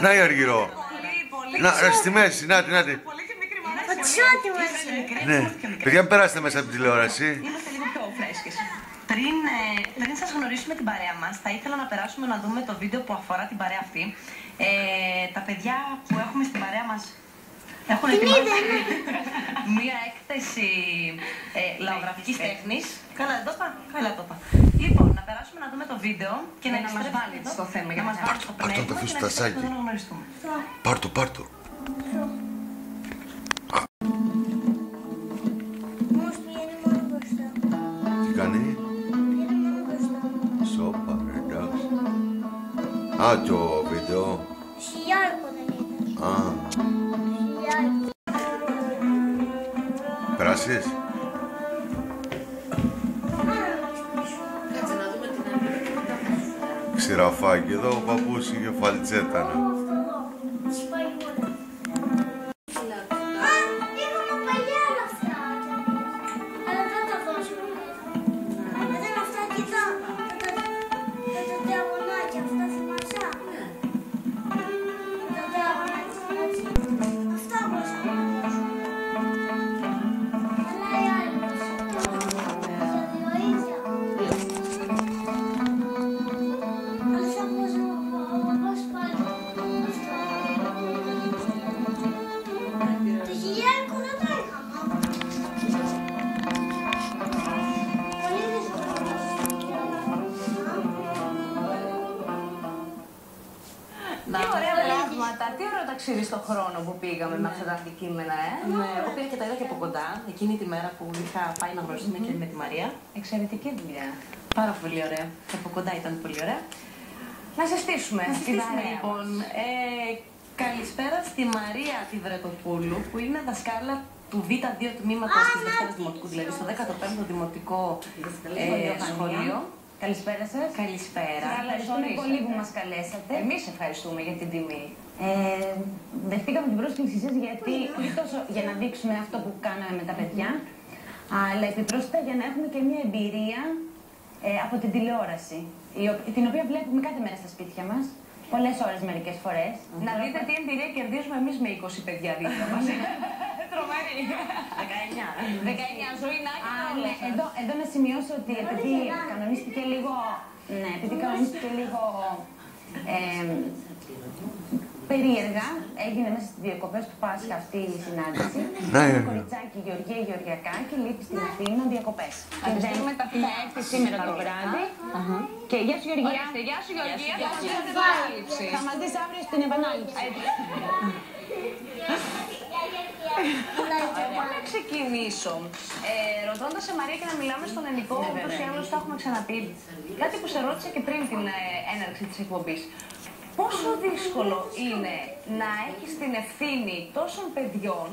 Να η Αργυρό. Να, στη μέση, να τη. Ναι. Παιδιά, μην περάσετε μέσα από την τηλεόραση. Είμαστε λίγο πιο φρέσκες. Πριν σας γνωρίσουμε την παρέα μας, θα ήθελα να περάσουμε να δούμε το βίντεο που αφορά την παρέα αυτή. Τα παιδιά που έχουμε στην παρέα μας έχουν ετοιμάσει μία έκθεση λαογραφικής τέχνης. Καλά, το είπα. Λοιπόν, να περάσουμε να δούμε το βίντεο και να μας βάλει στο θέμα. Για να μας βάλει στο πνεύμα και να επιστρέψουμε να γνωριστούμε. Πάρτο. Τι κάνει? Σόπα, εντάξει. Α, το βίντεο. Χιλιάρικο δεν ήταν. Α. Χιλιάρικο. Περάσεις? Ξηραφάκι εδώ, ο παππούς είχε φαλτσέτανα. Τι ωραία πράγματα, τι ωραίο ταξίδι στον χρόνο που πήγαμε με αυτά τα αντικείμενα, Ναι, εγώ πήγα και τα είδα και από κοντά, εκείνη τη μέρα που είχα πάει να γνωριστούμε και με τη Μαρία. Εξαιρετική δουλειά. Πάρα πολύ ωραία. Και από κοντά ήταν πολύ ωραία. Να συστήσουμε. Λοιπόν. Καλησπέρα στη Μαρία τη Βρετοπούλου, που είναι δασκάλα του Β2 τμήματος της Δευτέρας Δημοτικού, δηλαδή στο 15ο Δημοτικό Σχολείο. Καλησπέρα σας. Καλησπέρα. Ευχαριστούμε πολύ που μας καλέσατε. Εμείς ευχαριστούμε για την τιμή. Δεχτήκαμε την πρόσκλησή σας γιατί όχι τόσο για να δείξουμε αυτό που κάναμε με τα παιδιά, αλλά επιπρόσθετα για να έχουμε και μια εμπειρία από την τηλεόραση, την οποία βλέπουμε κάθε μέρα στα σπίτια μας, πολλές ώρες μερικές φορές. Να δείτε τι εμπειρία κερδίζουμε εμείς με 20 παιδιά δίπλα μας. Τρομερή. 19 ζωή να έχει. Εδώ να σημειώσω ότι επειδή κανονίστηκε λίγο περίεργα, έγινε μέσα στις διακοπές του Πάσχα αυτή η συνάντηση. Ένα κοριτσάκι Γεωργία Γεωργιακάκη λείπει στην Αθήνα διακοπές. Και δεν θα έρθει σήμερα το βράδυ. Και γεια σου Γεωργία. Γεια σου Γεωργία. Θα μας δεις αύριο στην επανάληψη. Να ξεκινήσω ρωτώντας σε Μαρία και να μιλάμε στον ελληνικό, όπως ή άλλως το έχουμε ξαναπεί. Κάτι που σε ρώτησα και πριν την έναρξη της εκπομπής. Πόσο δύσκολο είναι να έχεις την ευθύνη τόσων παιδιών